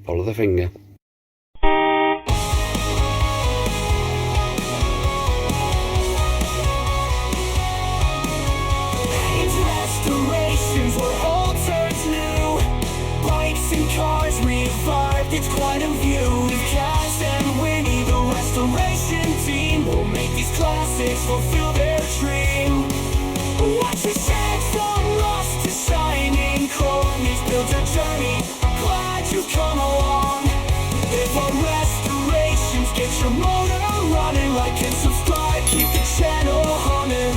Follow the finger. Restorations where all turns new. Bikes and cars revived, it's quite a view. With Kaz and Winnie, the restoration team will make these classics fulfill their dream. Watch the shades from rust to shining chrome. Each builds a journey, glad you've come along. If our restorations get your motor running, like and subscribe, keep the channel humming.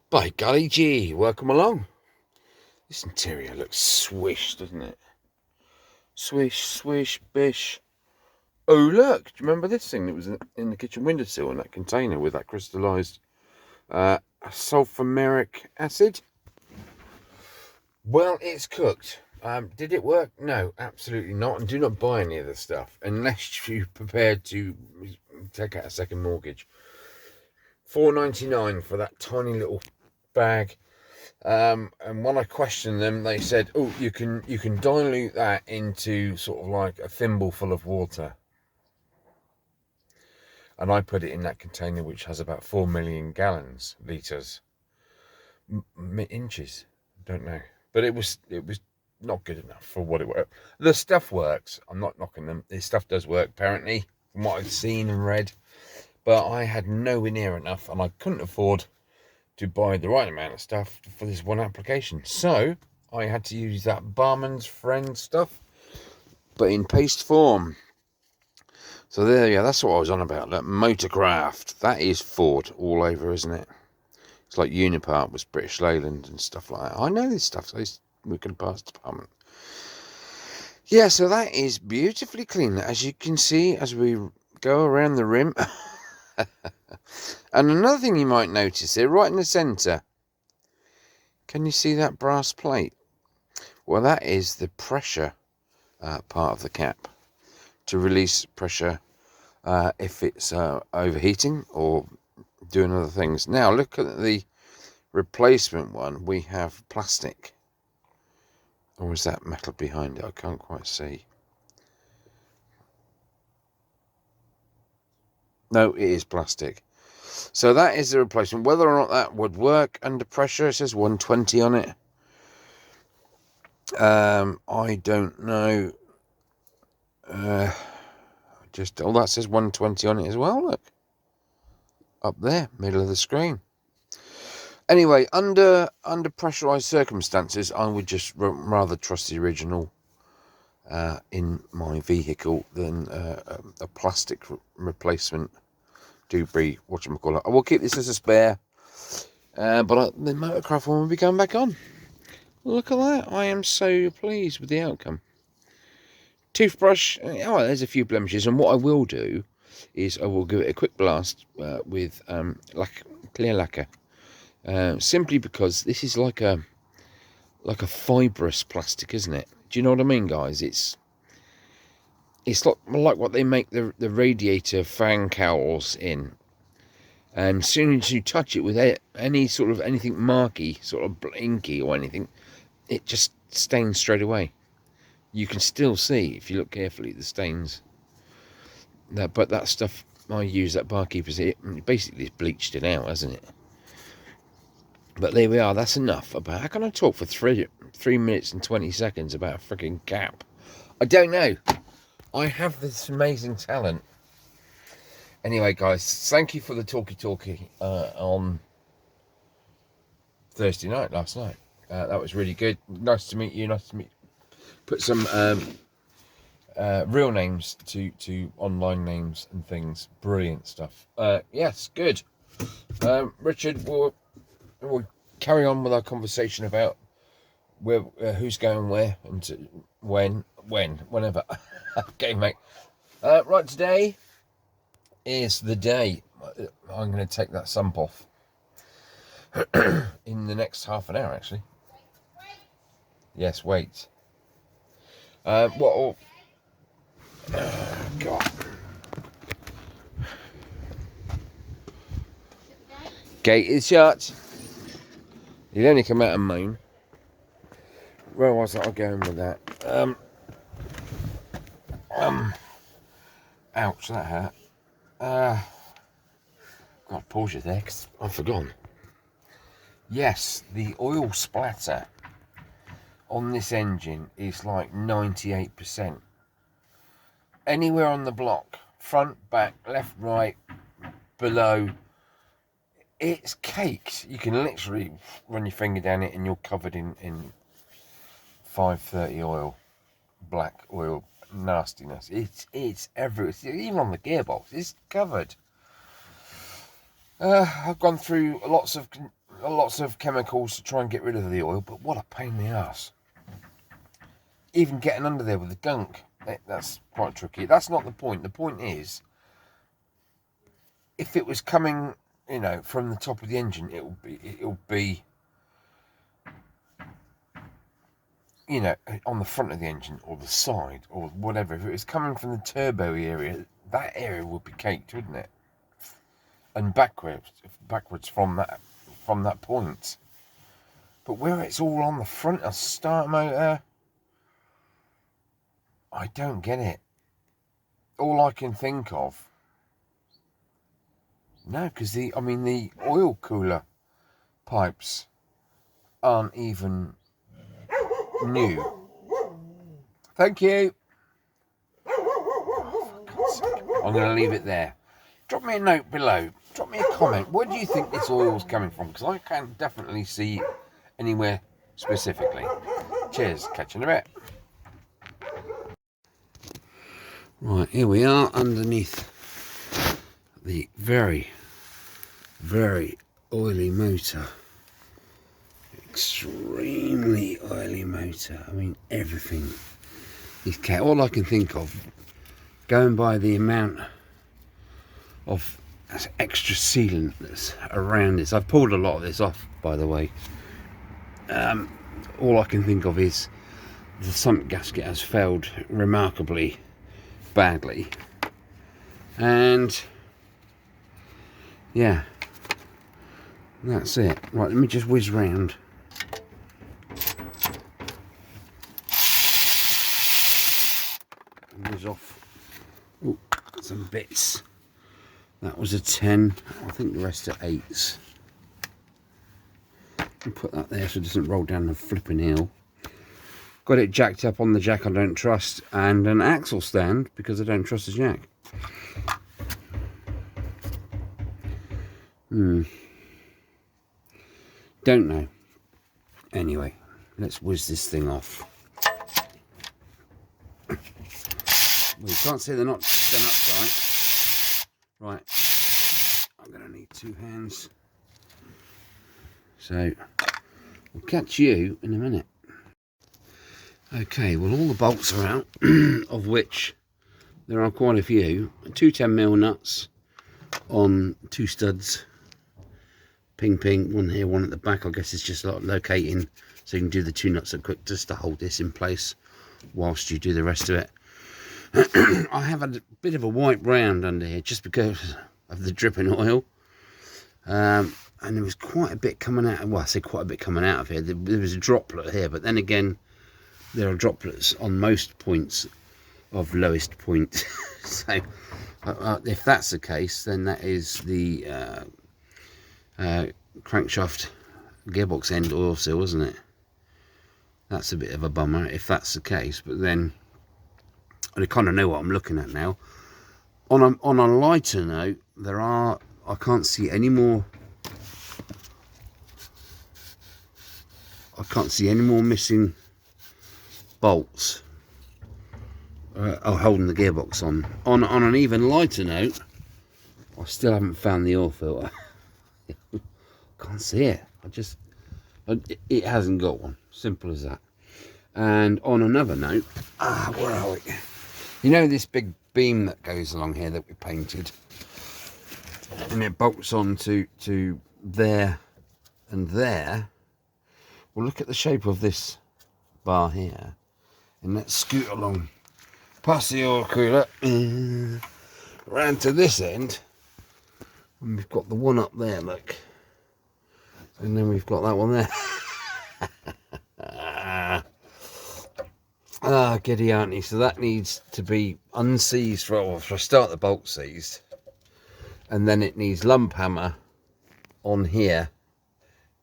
By golly gee, welcome along. This interior looks swish, doesn't it? Swish, swish, bish. Oh look, do you remember this thing that was in the kitchen windowsill in that container with that crystallised sulfuric acid? Well, it's cooked. Did it work? No, absolutely not. And do not buy any of this stuff unless you're prepared to take out a second mortgage. $4.99 for that tiny little bag. And when I questioned them, they said, "Oh, you can dilute that into sort of like a thimble full of water." And I put it in that container, which has about 4 million litres, inches. Don't know, but it was not good enough for what it was. The stuff works. I'm not knocking them. This stuff does work, apparently, from what I've seen and read. But I had nowhere near enough, and I couldn't afford to buy the right amount of stuff for this one application. So I had to use that Barman's Friend stuff, but in paste form. So there you go, that's what I was on about. That Motorcraft, that is Ford all over, isn't it? It's like Unipart was British Leyland and stuff like that. I know this stuff, so we could pass the department. Yeah, so that is beautifully clean, as you can see as we go around the rim. And another thing you might notice here, right in the centre, can you see that brass plate? Well, that is the pressure part of the cap to release pressure if it's overheating or doing other things. Now, look at the replacement one. We have plastic. Or is that metal behind it? I can't quite see. No, it is plastic. So that is the replacement. Whether or not that would work under pressure, it says 120 on it. I don't know. Oh, that says 120 on it as well. Look, up there, middle of the screen. Anyway, under pressurized circumstances, I would just rather trust the original in my vehicle than a plastic replacement Dubry whatchamacallit. I will keep this as a spare, but the Motorcraft one will be going back on. Look at that. I am so pleased with the outcome. Toothbrush, oh, there's a few blemishes, and what I will do is I will give it a quick blast with clear lacquer, simply because this is like a fibrous plastic, isn't it? Do you know what I mean, guys? It's like what they make the radiator fan cowls in, and as soon as you touch it with any sort of anything marky, sort of inky or anything, it just stains straight away. You can still see, if you look carefully, the stains. But that stuff I use, that Barkeeper's, it basically has bleached it out, hasn't it? But there we are. That's enough. About how can I talk for 3 minutes and 20 seconds about a freaking cap? I don't know. I have this amazing talent. Anyway, guys, thank you for the talkie on Thursday night, last night. That was really good. Nice to meet you. Nice to meet. Put some real names to online names and things. Brilliant stuff. Yes, good. Richard, we'll carry on with our conversation about who's going where and whenever. Okay, mate. Right, today is the day. I'm going to take that sump off in the next half an hour, actually. Yes, wait. God. Gate is shut. He'd only come out and moan. Where was I going with that? Ouch, that hurt. God, pause you there, 'cause I've forgotten. Yes, the oil splatter on this engine is like 98%. Anywhere on the block, front, back, left, right, below, it's caked. You can literally run your finger down it and you're covered in 530 oil, black oil nastiness. It's everywhere. Even on the gearbox, it's covered. I've gone through lots of chemicals to try and get rid of the oil, but what a pain in the ass. Even getting under there with the gunk, that's quite tricky. That's not the point. The point is, if it was coming, from the top of the engine, it'll be, on the front of the engine or the side or whatever. If it was coming from the turbo area, that area would be caked, wouldn't it? And backwards from that point. But where it's all on the front of start motor, I don't get it. All I can think of, no, because the oil cooler pipes aren't even new. Thank you. I'm going to leave it there. Drop me a note below. Drop me a comment. Where do you think this oil's coming from? Because I can't definitely see anywhere specifically. Cheers. Catch you in a bit. Right, here we are underneath the very, very oily motor. Extremely oily motor. I mean, everything is cat. All I can think of, going by the amount of extra sealant that's around this. I've pulled a lot of this off, by the way. All I can think of is the sump gasket has failed remarkably badly, and yeah, that's it. Right, let me just whiz round. Whiz off some bits. That was a 10. I think the rest are 8s. I'll put that there so it doesn't roll down the flipping hill. Got it jacked up on the jack I don't trust, and an axle stand because I don't trust the jack. Don't know. Anyway, let's whiz this thing off. Well, you can't see they're not tight. Right, I'm going to need 2 hands. So, we'll catch you in a minute. Okay, well, all the bolts are out, of which there are quite a few. 2 10mm nuts on 2 studs. Ping, one here, one at the back. I guess it's just like locating, so you can do the 2 nuts at quick just to hold this in place whilst you do the rest of it. I have a bit of a white brown under here just because of the dripping oil. And there was quite a bit coming out. Well, I say quite a bit coming out of here. There was a droplet here, but then again, there are droplets on most points of lowest point. So if that's the case, then that is the crankshaft gearbox end oil seal, isn't it? That's a bit of a bummer if that's the case, but then I kind of know what I'm looking at now. On a lighter note, I can't see any more missing bolts holding the gearbox on. On an even lighter note, I still haven't found the oil filter. Can't see it. It hasn't got one. Simple as that. And on another note, where are we? You know this big beam that goes along here that we painted, and it bolts on to there and there. Well, look at the shape of this bar here, and let's scoot along past the oil cooler round to this end, and we've got the one up there, look, And then we've got that one there. Giddy auntie. So that needs to be unseized for a start, the bolt seized. And then it needs lump hammer on here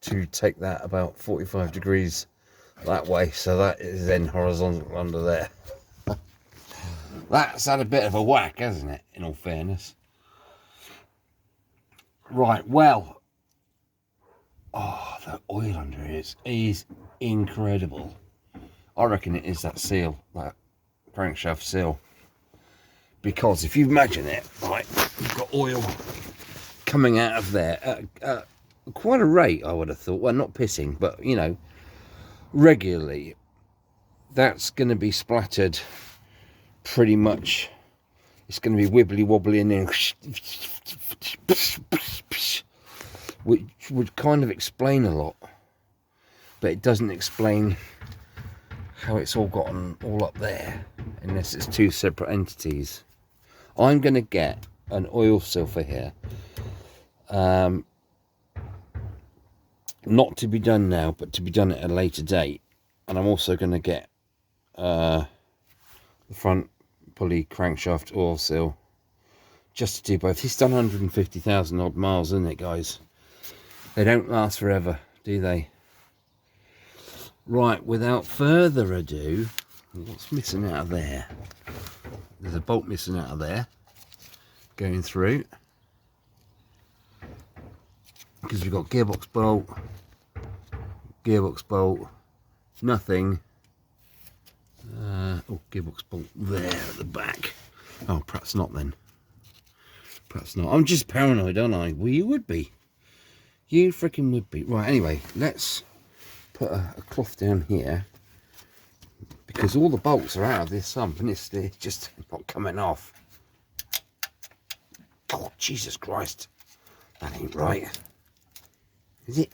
to take that about 45 degrees that way. So that is then horizontal under there. That's had a bit of a whack, hasn't it, in all fairness? Right, well, oh, the oil under it is incredible. I reckon it is that seal, that crankshaft seal. Because if you imagine it, right, you've got oil coming out of there at quite a rate, I would have thought. Well, not pissing, but, you know, regularly. That's going to be splattered pretty much. It's going to be wibbly wobbly in there, which would kind of explain a lot, but it doesn't explain how it's all gotten all up there unless it's two separate entities. I'm going to get an oil seal for here, not to be done now, but to be done at a later date. And I'm also going to get the front pulley crankshaft oil seal just to do both. It's done 150,000 odd miles, isn't it, guys? They don't last forever, do they? Right, without further ado, what's missing out of there? There's a bolt missing out of there, going through, because we've got gearbox bolt, nothing. Oh, gearbox bolt there at the back. Oh, perhaps not then. Perhaps not. I'm just paranoid, aren't I? Well, you would be. You freaking would be. Right, anyway, let's put a cloth down here, because all the bolts are out of this sump and it's just not coming off. Oh, Jesus Christ. That ain't right. Is it?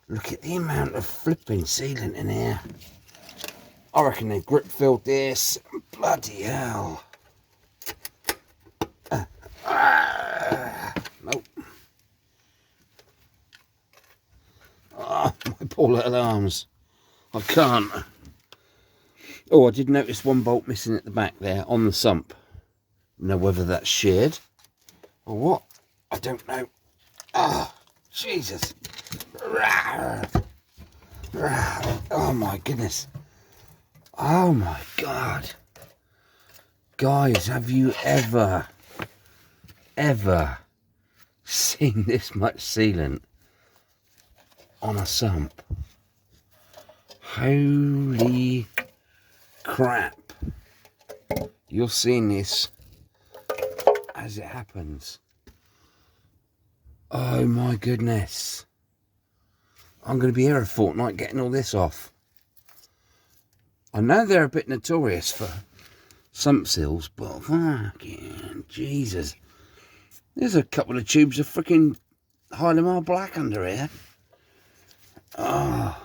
Look at the amount of flipping sealant in here. I reckon they grip filled this. Bloody hell. Nope. Oh, my poor little arms. I can't. Oh, I did notice one bolt missing at the back there on the sump. Now whether that's sheared or what, I don't know. Oh, Jesus. Oh my goodness. Oh my God. Guys, have you ever seen this much sealant on a sump? Holy crap. You're seeing this as it happens. Oh my goodness. I'm going to be here a fortnight getting all this off. I know they're a bit notorious for sump seals, but fucking Jesus. There's a couple of tubes of freaking Hylamar black under here. Oh.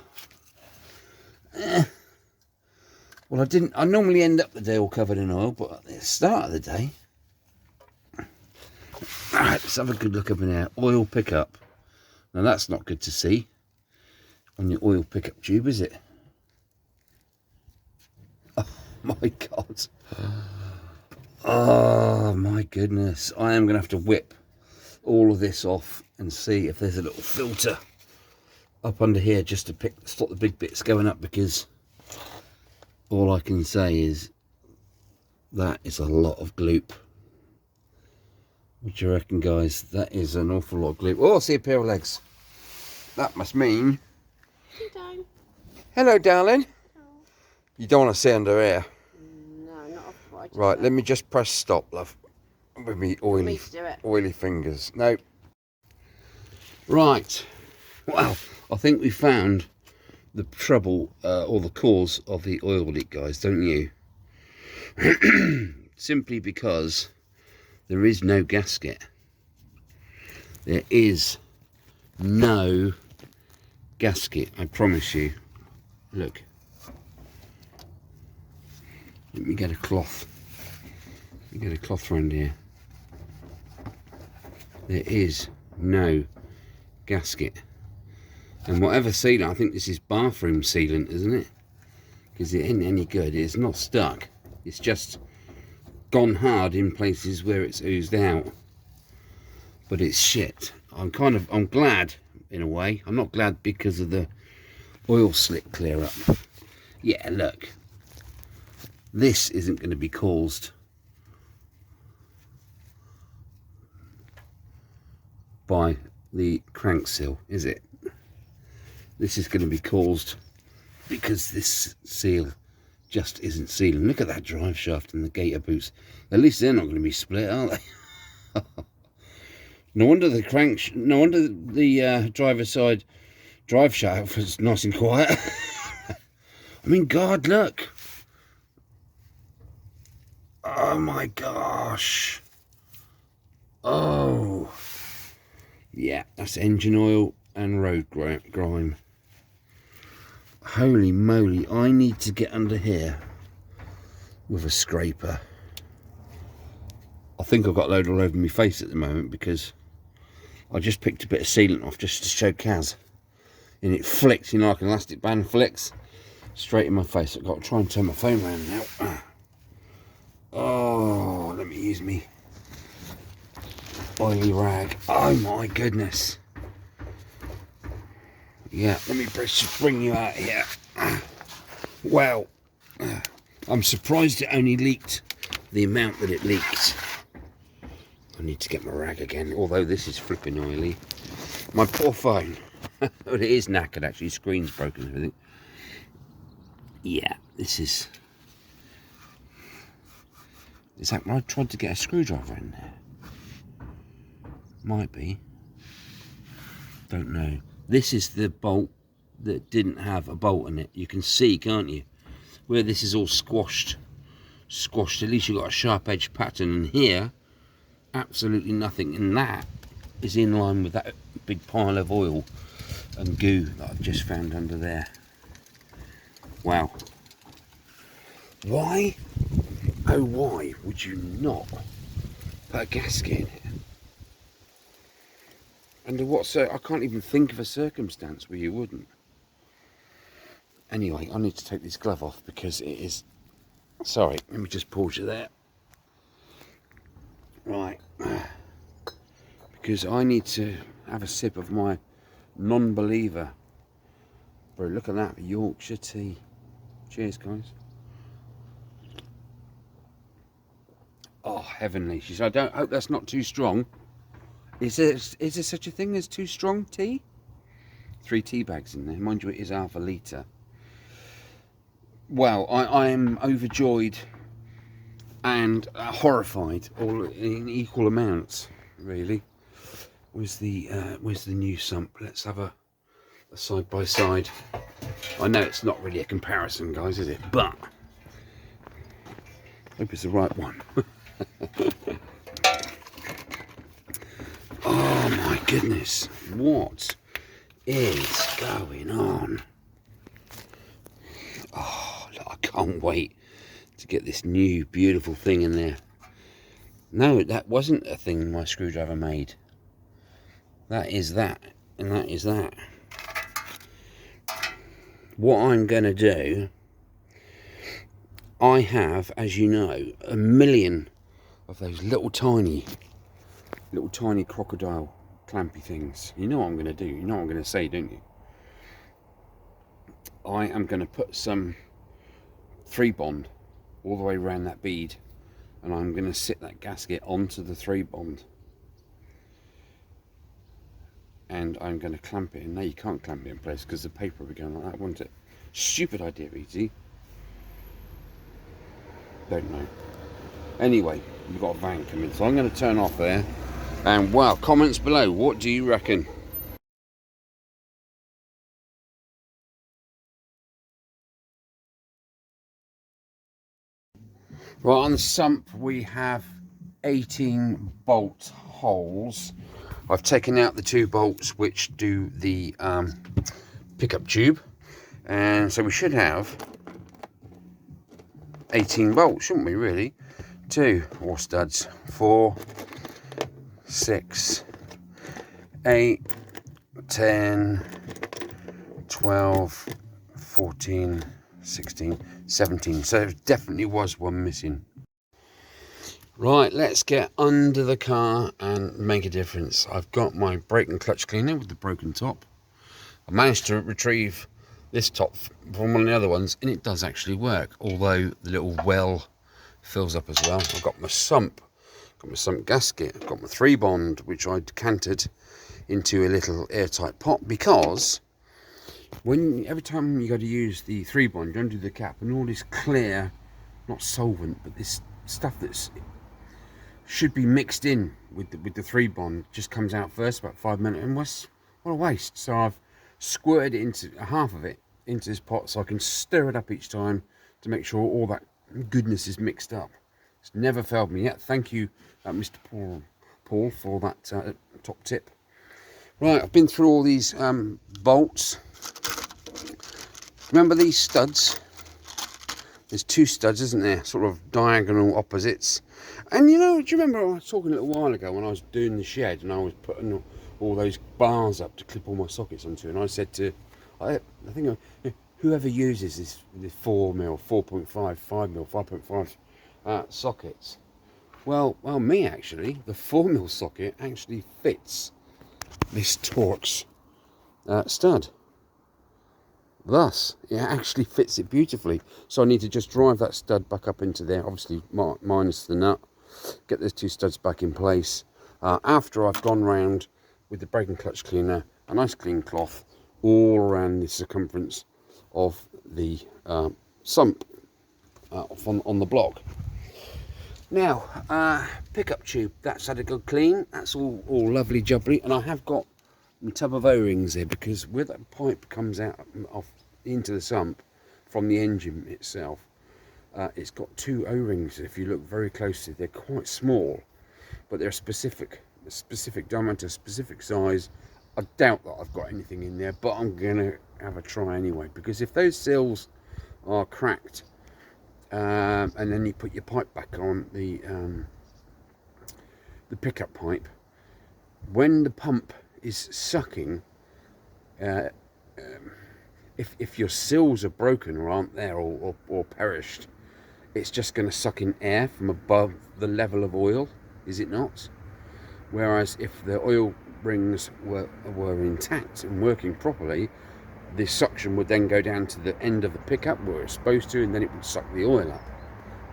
Well, I normally end up the day all covered in oil, but at the start of the day. Alright, let's have a good look up in here. Oil pickup. Now that's not good to see on your oil pickup tube, is it? Oh my God. Oh my goodness. I am going to have to whip all of this off and see if there's a little filter up under here just to stop the big bits going up, because all I can say is that is a lot of gloop. What do you reckon, guys? That is an awful lot of gloop. Oh, I see a pair of legs. That must mean... Hello. Hello, darling. Oh. You don't want to see under here. No, not off right. Right, let me just press stop, love. With me oily fingers. No. Right. Well, I think we found the trouble or the cause of the oil leak, guys, don't you? Simply because there is no gasket. There is no gasket, I promise you. Look. Let me get a cloth. Let me get a cloth around here. there is no gasket. And whatever sealant, I think this is bathroom sealant, isn't it? Because it ain't any good. It's not stuck. It's just gone hard in places where it's oozed out. But it's shit. I'm glad in a way. I'm not glad because of the oil slick clear up. Yeah, look. This isn't going to be caused by the crank seal, is it? This is going to be caused because this seal just isn't sealing. Look at that drive shaft and the gator boots. At least they're not going to be split, are they? No wonder the driver's side drive shaft was nice and quiet. I mean, God, look. Oh my gosh. Oh. Yeah, that's engine oil and road grime. Holy moly, I need to get under here with a scraper. I think I've got a load all over my face at the moment because I just picked a bit of sealant off just to show Kaz. And it flicks, you know, like an elastic band flicks straight in my face. I've got to try and turn my phone around now. Oh, let me use me oily rag. Oh my goodness. Yeah, let me bring you out here. Well, I'm surprised it only leaked the amount that it leaked. I need to get my rag again, although this is flipping oily. My poor phone. Well, it is knackered actually, the screen's broken and everything. Yeah, this is... Is that when I tried to get a screwdriver in there? Might be. Don't know. This is the bolt that didn't have a bolt in it. You can see, can't you? Where this is all squashed. At least you've got a sharp edge pattern. And here, absolutely nothing. And that is in line with that big pile of oil and goo that I've just found under there. Wow. Why, oh why would you not put a gasket in it? Under what I can't even think of a circumstance where you wouldn't. Anyway, I need to take this glove off because it is... Sorry, let me just pause you there. Right. Because I need to have a sip of my non-believer. Bro, look at that, Yorkshire tea. Cheers, guys. Oh, heavenly. She said, I don't hope that's not too strong. Is there such a thing as too strong tea? 3 tea bags in there. Mind you, it is half a litre. Well, I am overjoyed and horrified, all in equal amounts, really. Where's the new Sump? Let's have a side by side. I know it's not really a comparison, guys, is it? But hope it's the right one. Oh my goodness, what is going on? Oh, look, I can't wait to get this new beautiful thing in there. No, that wasn't a thing my screwdriver made. That is that, and that is that. What I'm going to do, I have, as you know, a million of those little tiny crocodile clampy things. You know what I'm going to do. You know what I'm going to say, don't you? I am going to put some 3-bond all the way around that bead, and I'm going to sit that gasket onto the 3-bond, and I'm going to clamp it in. No, you can't clamp it in place because the paper will be going like that, won't it? Stupid idea, BT. Don't know. Anyway, we've got a van coming, so I'm going to turn off there. And wow, comments below, what do you reckon? Right, on the Sump we have 18 bolt holes. I've taken out the 2 bolts which do the pickup tube, and so we should have 18 bolts, shouldn't we, really? 2 or studs, 4, 6, 8, 10, 12, 14, 16, 17. So there definitely was one missing. Right, let's get under the car and make a difference. I've got my brake and clutch cleaner with the broken top. I managed to retrieve this top from one of the other ones, and it does actually work, although the little well fills up as well. I've got my sump, gasket, I've got my 3-bond, which I decanted into a little airtight pot, because every time you go to use the 3-bond, you undo the cap, and all this clear, not solvent, but this stuff that's should be mixed in with the 3-bond just comes out first, about 5 minutes, and what a waste. So I've squirted it into half of it into this pot, so I can stir it up each time to make sure all that goodness is mixed up. It's never failed me yet. Thank you, Mr. Paul, for that top tip. Right, I've been through all these bolts. Remember these studs? There's 2 studs, isn't there? Sort of diagonal opposites. And do you remember I was talking a little while ago when I was doing the shed and I was putting all those bars up to clip all my sockets onto, and I said to, I think whoever uses this 4mm, 4.5, 5mm, 5.5 sockets, well, me actually, the 4mm socket actually fits this Torx stud. Thus, it actually fits it beautifully. So I need to just drive that stud back up into there, obviously minus the nut, get those 2 studs back in place. After I've gone round with the brake and clutch cleaner, a nice clean cloth, all around the circumference of the sump on the block. Now, pickup tube, that's had a good clean. That's all lovely jubbly, and I have got a tub of O-rings there, because where that pipe comes out off into the sump from the engine itself, it's got 2 O-rings. If you look very closely, they're quite small, but they're specific diameter, specific size. I doubt that I've got anything in there, but I'm gonna have a try anyway, because if those seals are cracked, and then you put your pipe back on the pickup pipe, when the pump is sucking, if your seals are broken or aren't there or perished, it's just going to suck in air from above the level of oil, is it not? Whereas if the oil rings were intact and working properly, the suction would then go down to the end of the pickup where it's supposed to, and then it would suck the oil up,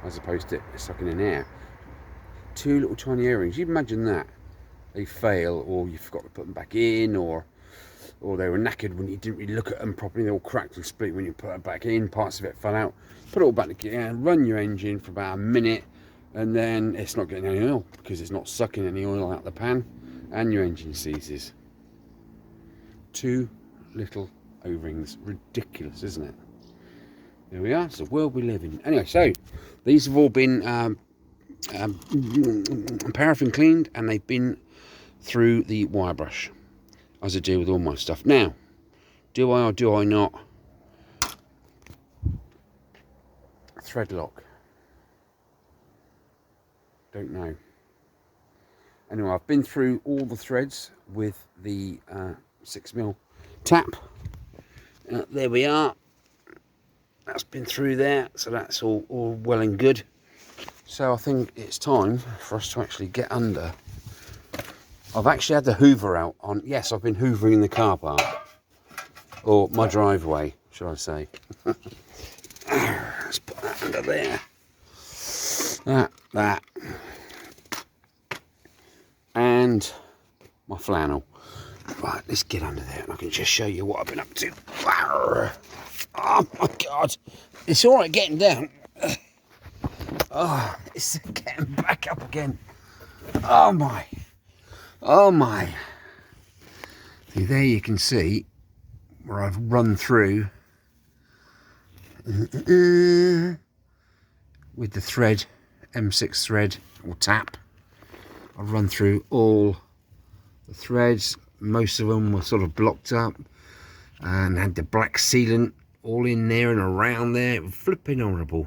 as opposed to sucking in air. 2 little tiny earrings, you imagine that they fail, or you forgot to put them back in, or they were knackered when you didn't really look at them properly, they all cracked and split when you put them back in, parts of it fell out. Put it all back together, run your engine for about a minute, and then it's not getting any oil because it's not sucking any oil out the pan, and your engine seizes. 2 little O-rings, ridiculous, isn't it? There we are, it's the world we live in. Anyway, so these have all been paraffin cleaned, and they've been through the wire brush, as I do with all my stuff. Now, do I or do I not thread lock? Don't know. Anyway, I've been through all the threads with the 6mm tap. There we are. That's been through there, so that's all well and good. So I think it's time for us to actually get under. I've actually had the hoover out on, yes, I've been hoovering in the car park, or my driveway, should I say. Let's put that under there. That. And my flannel. Right, let's get under there and I can just show you what I've been up to. Oh my God. It's all right getting down. Oh, it's getting back up again. Oh my. See, there you can see where I've run through with the thread, M6 thread or tap. I've run through all the threads. Most of them were sort of blocked up and had the black sealant all in there and around there. It was flipping horrible.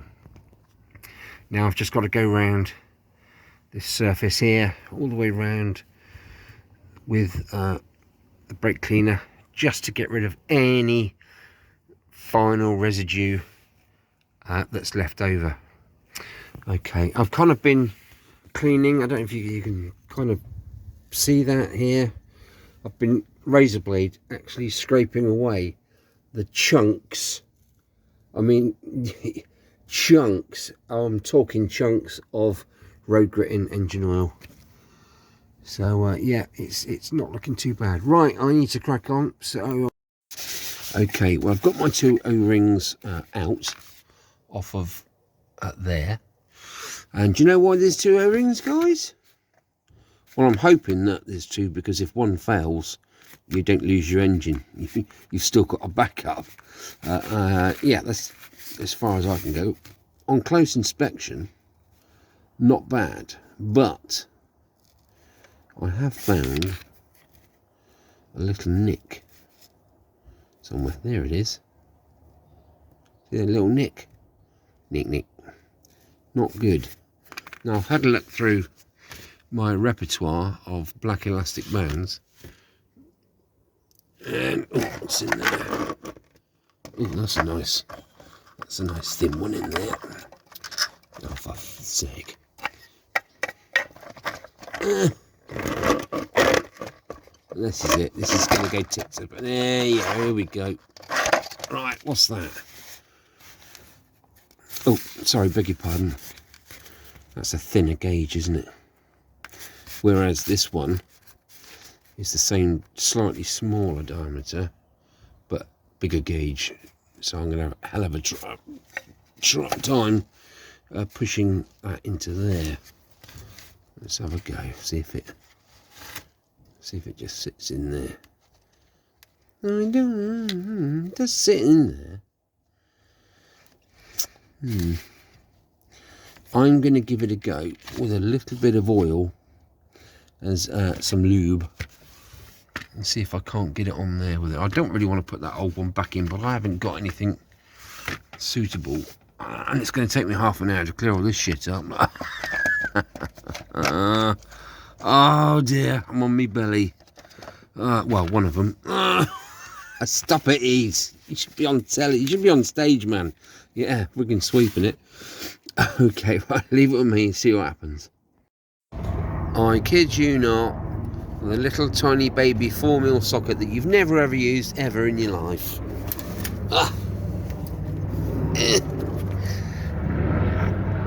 Now I've just got to go around this surface here all the way around with the brake cleaner just to get rid of any final residue that's left over. Okay, I've kind of been cleaning. I don't know if you can kind of see that here. I've been razor blade actually scraping away the chunks. I mean, chunks. I'm talking chunks of road gritting engine oil. So yeah, it's not looking too bad. Right, I need to crack on. So okay, well, I've got my two O-rings out off of there. And do you know why there's two O-rings, guys? Well, I'm hoping that there's two, because if one fails, you don't lose your engine. You've still got a backup. Yeah, that's as far as I can go. On close inspection, not bad, but I have found a little nick somewhere. There it is. See that little nick? Nick. Not good. Now, I've had a look through my repertoire of black elastic bands, and what's in there? Oh, that's a nice thin one in there. Oh, for fuck's sake. This is it. This is going to go tits up. There you go. Here we go. Right, what's that? Oh, sorry, beg your pardon. That's a thinner gauge, isn't it? Whereas this one is the same, slightly smaller diameter, but bigger gauge. So I'm going to have a hell of a time pushing that into there. Let's have a go. See if it just sits in there. It does sit in there. I'm going to give it a go with a little bit of oil as some lube, and see if I can't get it on there with it. I don't really want to put that old one back in, but I haven't got anything suitable, and it's going to take me half an hour to clear all this shit up. Oh dear, I'm on me belly. Well, one of them. Stop it, Ease. You should be on telly. You should be on stage, man. Yeah, we can sweeping it. Okay, right, leave it with me and see what happens. I kid you not, the little tiny baby 4mm socket that you've never ever used ever in your life.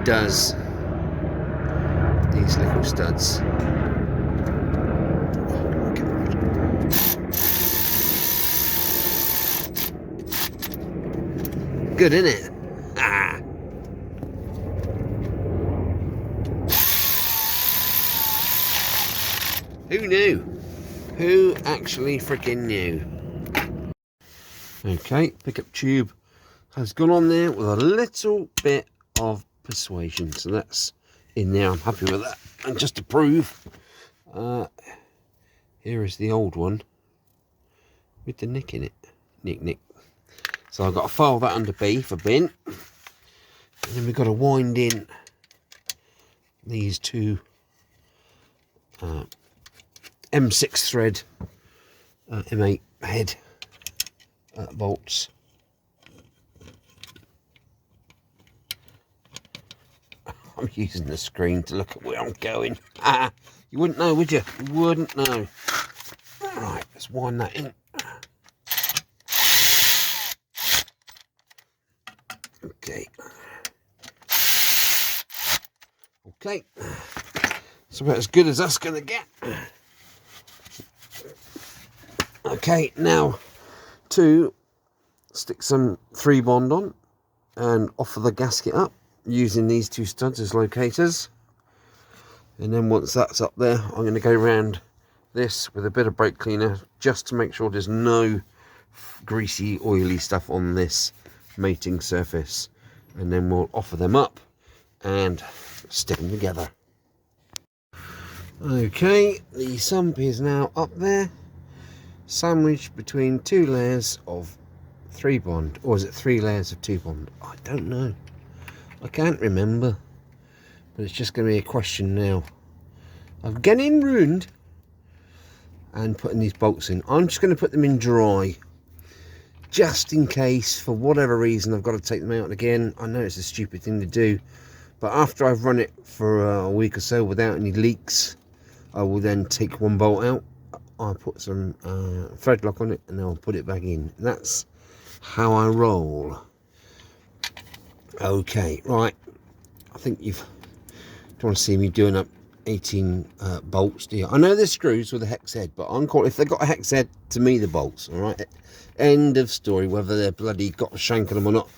Does these little studs. Good, isn't it? Who knew? Who actually freaking knew? Okay, pickup tube has gone on there with a little bit of persuasion, so that's in there. I'm happy with that. And just to prove, here is the old one with the nick in it. Nick. So I've got to file that under B for bin, and then we've got to wind in these two M6 thread M8 head bolts. I'm using the screen to look at where I'm going. You wouldn't know, would you? You wouldn't know. Right, let's wind that in. Okay. It's about as good as that's going to get. Okay, now to stick some 3-bond on and offer the gasket up using these two studs as locators. And then once that's up there, I'm going to go around this with a bit of brake cleaner just to make sure there's no greasy, oily stuff on this mating surface. And then we'll offer them up and stick them together. Okay, the sump is now up there, sandwiched between 2 layers of 3-bond, or is it 3 layers of 2-bond? I don't know. I can't remember. But it's just going to be a question now of getting ruined. and putting these bolts in. I'm just going to put them in dry, just in case, for whatever reason, I've got to take them out again. I know it's a stupid thing to do, but after I've run it for a week or so without any leaks, I will then take one bolt out. I'll put some thread lock on it, and then I'll put it back in. That's how I roll. Okay, right. I think don't want to see me doing up 18 bolts, do you? I know there's screws with a hex head, but if they've got a hex head, to me the bolts, all right? End of story. Whether they're bloody got a shank on them or not,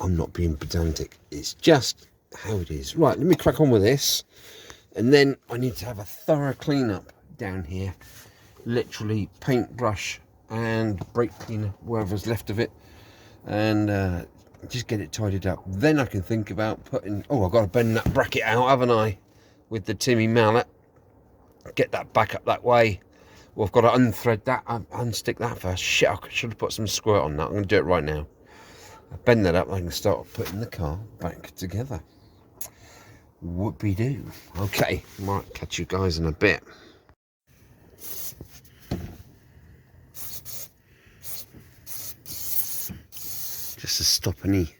I'm not being pedantic. It's just how it is. Right, let me crack on with this, and then I need to have a thorough clean up down here. Literally paintbrush and brake cleaner, wherever's left of it, and just get it tidied up. Then I can think about putting, I've got to bend that bracket out, haven't I, with the Timmy mallet, get that back up that way. Well, I've got to unthread that, unstick that first. Shit, I should have put some squirt on that. I'm going to do it right now. I bend that up, I can start putting the car back together. Whoopie-doo. Okay, might catch you guys in a bit. Just to stop any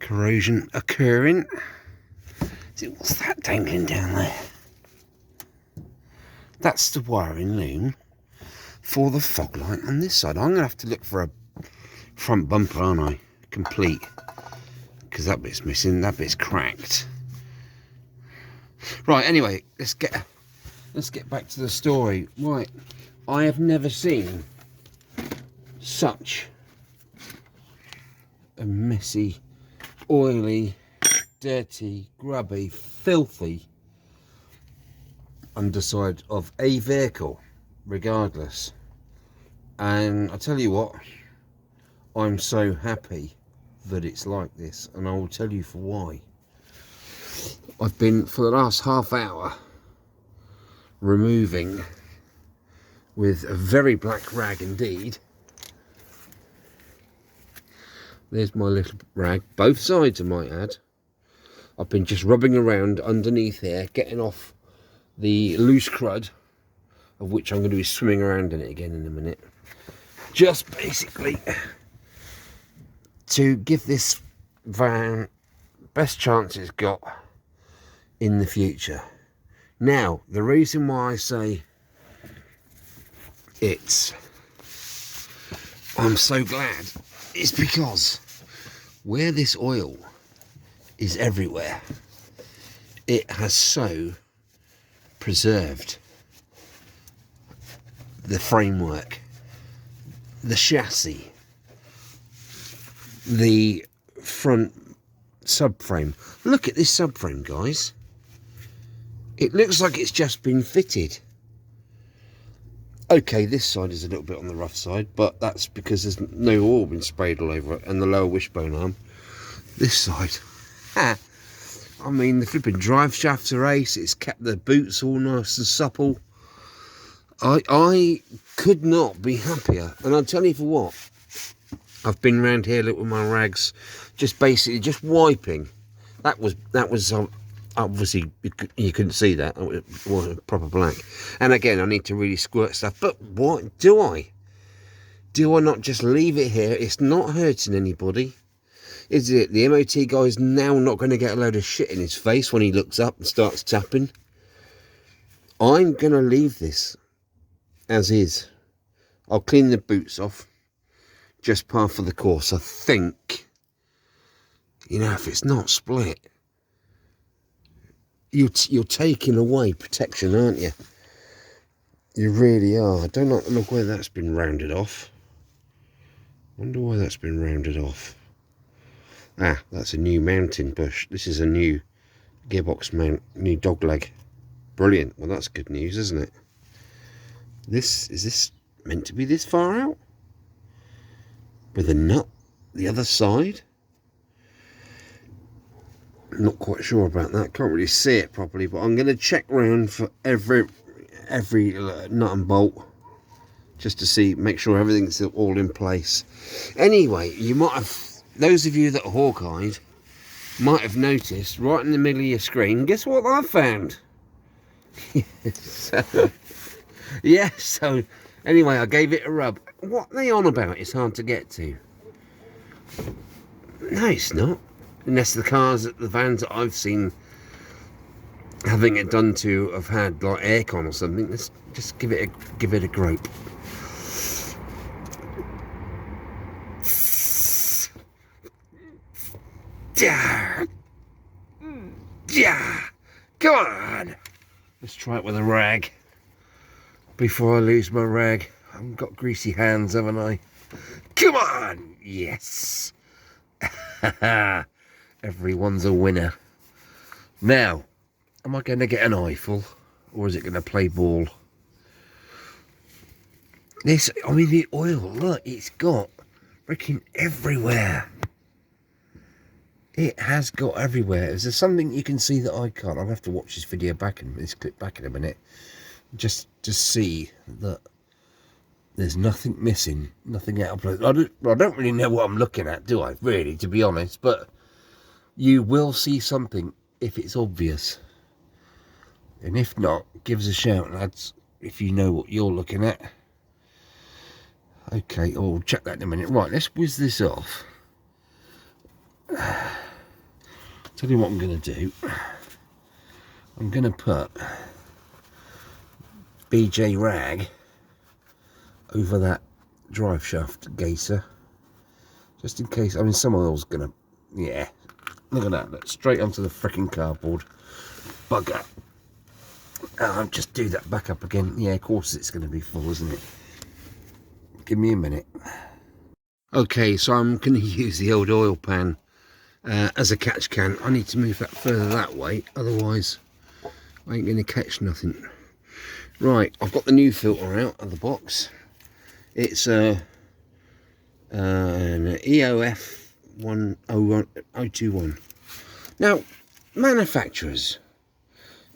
corrosion occurring. What's that dangling down there? That's the wiring loom for the fog light on this side. I'm going to have to look for a front bumper, aren't I? Complete. Because that bit's missing, that bit's cracked. Right, anyway, let's get back to the story. Right, I have never seen such a messy, oily, dirty, grubby, filthy underside of a vehicle, regardless. And I tell you what, I'm so happy that it's like this, and I will tell you for why. I've been, for the last half hour, removing with a very black rag indeed. There's my little rag, both sides I might add. I've been just rubbing around underneath here, getting off the loose crud, of which I'm going to be swimming around in it again in a minute. Just basically to give this van best chance it's got in the future. Now, the reason why I say I'm so glad, is because where this oil is everywhere, it has so preserved the framework, the chassis, the front subframe. Look at this subframe, guys. It looks like it's just been fitted. Okay, this side is a little bit on the rough side, but that's because there's no oil been sprayed all over it, and the lower wishbone arm. This side, I mean, the flipping drive shafts are ace. It's kept the boots all nice and supple. I could not be happier, and I'll tell you for what. I've been around here with my rags, just basically just wiping. That was obviously you couldn't see that. It was proper black. And again, I need to really squirt stuff. But what do I? Do I not just leave it here? It's not hurting anybody, is it? The MOT guy's now not going to get a load of shit in his face when he looks up and starts tapping. I'm going to leave this as is. I'll clean the boots off, just par for the course. I think, you know, if it's not split, you're taking away protection, aren't you? You really are. I don't like the look where that's been rounded off. Wonder why that's been rounded off. Ah, that's a new mounting bush. This is a new gearbox mount, new dog leg. Brilliant. Well, that's good news, isn't it? Is this meant to be this far out? With a nut the other side? I'm not quite sure about that. Can't really see it properly, but I'm going to check round for every nut and bolt, just to see, make sure everything's all in place. Anyway, you might have, those of you that are hawk-eyed might have noticed right in the middle of your screen, guess what I found? Yeah, so anyway, I gave it a rub. What are they on about? It's hard to get to. No, it's not. Unless the cars, the vans that I've seen having it done to have had like aircon or something. Let's just give it a grope. Yeah, yeah. Come on. Let's try it with a rag. Before I lose my rag, I've got greasy hands, haven't I? Come on. Yes. Everyone's a winner. Now, am I going to get an eyeful, or is it going to play ball? This, I mean, the oil, look, it's got freaking everywhere. It has got everywhere. Is there something you can see that I can't? I'll have to watch this video back and this clip back in a minute, just to see that there's nothing missing, nothing out of place. I don't really know what I'm looking at, do I? Really, to be honest, but you will see something if it's obvious. And if not, give us a shout, lads, if you know what you're looking at. Okay, we'll check that in a minute. Right, let's whiz this off. Tell you what I'm going to do. I'm going to put BJ rag over that drive shaft gaiter, just in case. I mean, some oil's going to, yeah. Look at that, look, straight onto the freaking cardboard. Bugger. I'll just do that back up again. Yeah, of course it's going to be full, isn't it? Give me a minute. Okay, so I'm going to use the old oil pan as a catch can. I need to move that further that way, otherwise I ain't going to catch nothing. Right, I've got the new filter out of the box. It's an EOF 10021. Now, manufacturers,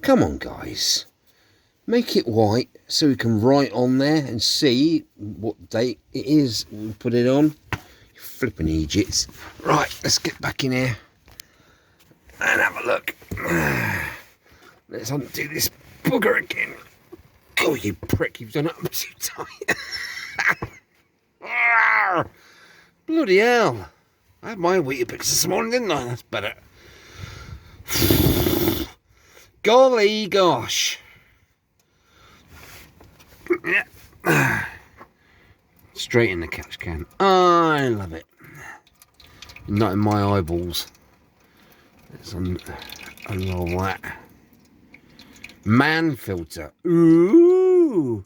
come on guys, make it white so we can write on there and see what date it is. We put it on. You flipping Egypts. Right, let's get back in here and have a look. Let's undo this bugger again. Oh, you prick, you've done it up too tight. Bloody hell. I had my Weetabix this morning, didn't I? That's better. Golly gosh. Yeah. Straight in the catch can. I love it. Not in my eyeballs. It's on all that. Man filter. Ooh.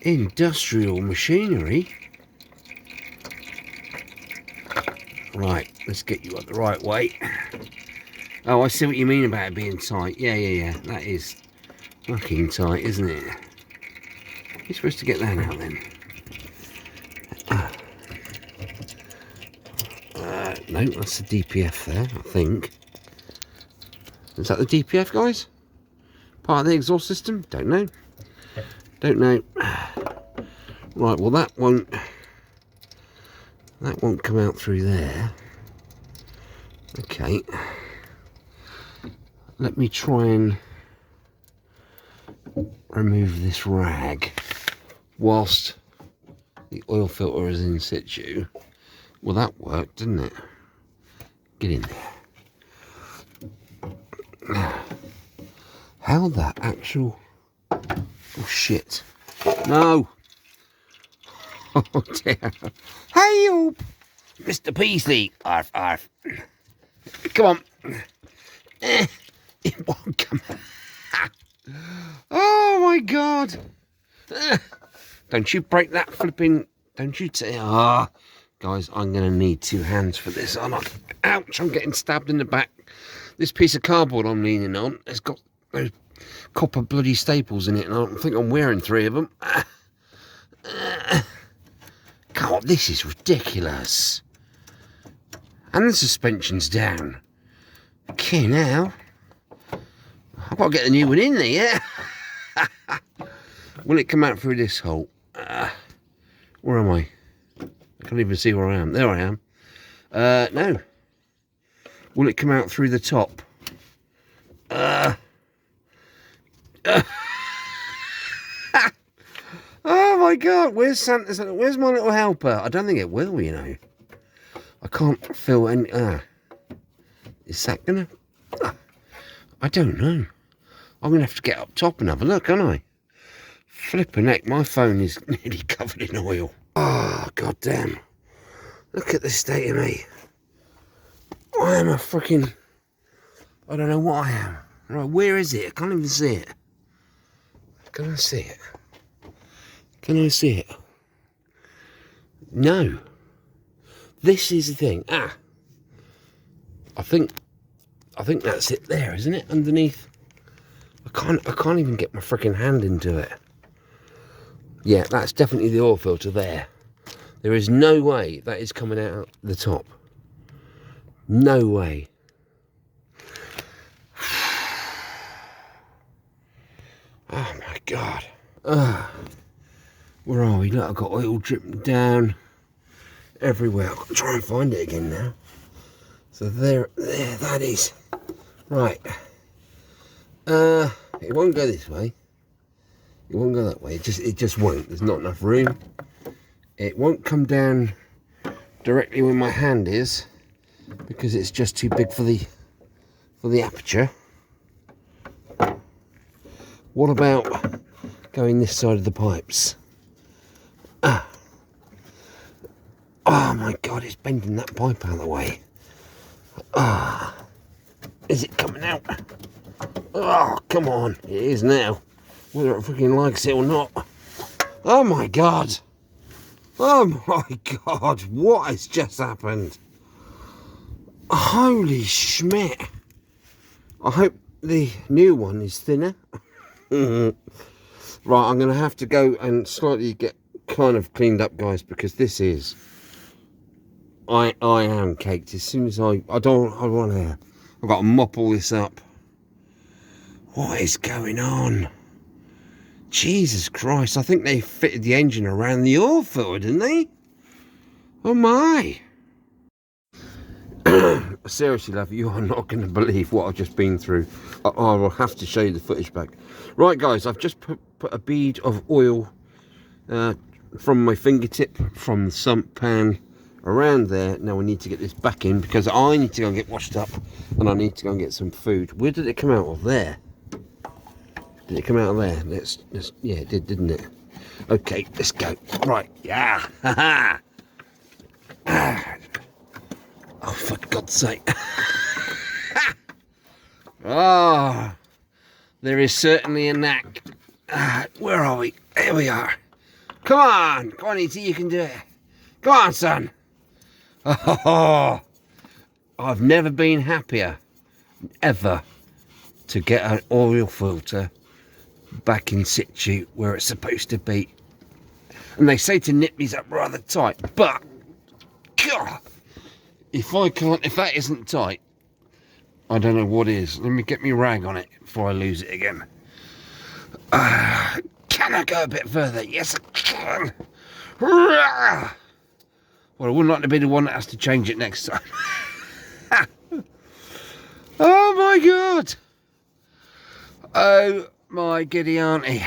Industrial machinery. Right, let's get you up the right way. Oh, I see what you mean about it being tight. Yeah. That is fucking tight, isn't it? You're supposed to get that out then. No, that's the DPF there, I think. Is that the DPF, guys? Part of the exhaust system? Don't know. Right, well that won't come out through there. Okay. Let me try and remove this rag whilst the oil filter is in situ. Well, that worked, didn't it? Get in there. How that actual... Oh, shit. No! Oh, dear. Hey, you! Mr. Peasley! Arf, arf. Come on. It won't come out. Oh, my God. Don't you break that flipping... Don't you... Guys, I'm going to need 2 hands for this, aren't I? Ouch, I'm getting stabbed in the back. This piece of cardboard I'm leaning on has got those copper bloody staples in it, and I don't think I'm wearing 3 of them. God, this is ridiculous. And the suspension's down. Okay, now. I've got to get the new one in there, yeah? Will it come out through this hole? Where am I? I can't even see where I am. There I am. No. Will it come out through the top? my God, where's Santa's? Where's my little helper? I don't think it will, you know. I can't feel any. Is that gonna? I don't know. I'm gonna have to get up top and have a look, aren't I? Flipping heck, my phone is nearly covered in oil. Oh, God damn. Look at the state of me. I am a freaking... I don't know what I am. Right, where is it? I can't even see it. Can I see it? Can I see it? No. This is the thing. I think that's it there, isn't it? Underneath. I can't even get my freaking hand into it. Yeah, that's definitely the oil filter there. There is no way that is coming out the top. No way. Oh my God. Where are we? Look, I've got oil dripping down everywhere. I've got to try and find it again now. So there, that is. Right. It won't go this way. It won't go that way. It just won't. There's not enough room. It won't come down directly where my hand is because it's just too big for the aperture. What about going this side of the pipes? Oh my God, it's bending that pipe out of the way. Is it coming out? Oh, come on. It is now. Whether it freaking likes it or not. Oh my God. Oh my God. What has just happened? Holy schmidt. I hope the new one is thinner. Right, I'm going to have to go and slightly get kind of cleaned up, guys, because this is... I am caked. As soon as I want to... I've got to mop all this up. What is going on? Jesus Christ, I think they fitted the engine around the oil filter, didn't they? Oh my. Seriously, love, you are not going to believe what I've just been through. I will have to show you the footage back. Right, guys, I've just put a bead of oil from my fingertip, from the sump pan, around there. Now we need to get this back in because I need to go and get washed up and I need to go and get some food. Where did it come out of? There. Did it come out of there? Let's yeah, it did, didn't it? Okay, let's go. Right, yeah. Oh, for God's sake. Oh, there is certainly a knack. Where are we? Here we are. Come on, E.T., you can do it. Come on, son. Oh, I've never been happier, ever, to get an oil filter back in situ where it's supposed to be. And they say to nip these up rather tight, but God, if that isn't tight, I don't know what is. Let me get me rag on it before I lose it again. Can I go a bit further? Yes, I can. Well, I wouldn't like to be the one that has to change it next time. Oh my God. Oh my giddy auntie.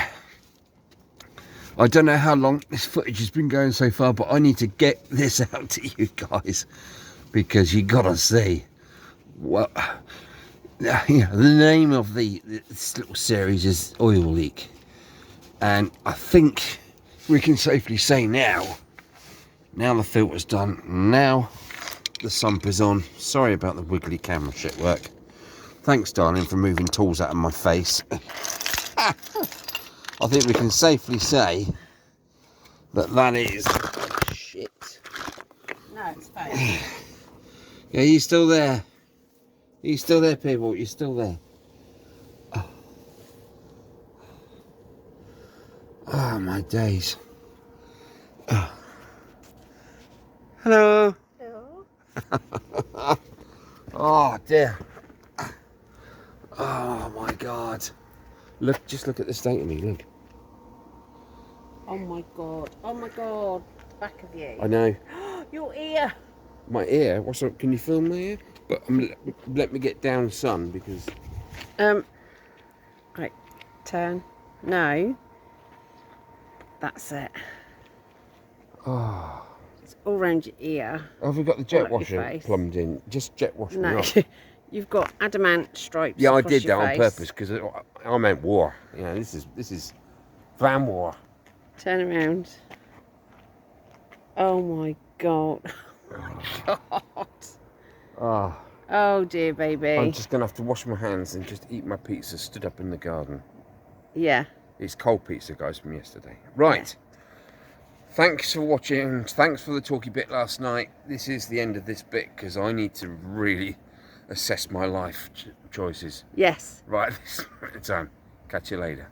I don't know how long this footage has been going so far, but I need to get this out to you guys because you gotta see. Well, yeah, the name of this little series is Oil Leak, and I think we can safely say now the filter's done, now the sump is on. Sorry about the wiggly camera shit work. Thanks, darling, for moving tools out of my face. I think we can safely say that is... Shit. No, it's fine. Yeah, you still there? You still there, people? You still there? Oh my days. Hello. Hello. Oh dear. Oh my God. Look, just look at the state of me, look. Oh my God. Oh my God. Back of you. I know. Your ear. My ear? What's up? Can you film my ear? But let me get down, son, because... Right. Turn. No. That's it. Oh. It's all round your ear. Have we got the All jet up your washer face. plumbed in? Just jet wash me No, off. you've got adamant stripes. Yeah, I across did your that on face. purpose because I meant war. You know, this is van war. Turn around. Oh my god. Oh my god. Oh, Oh dear, baby. I'm just gonna have to wash my hands and just eat my pizza stood up in the garden. Yeah. It's cold pizza, guys, from yesterday. Right. Thanks for watching. Thanks for the talky bit last night. This is the end of this bit because I need to really assess my life choices Yes. right this time. Catch you later.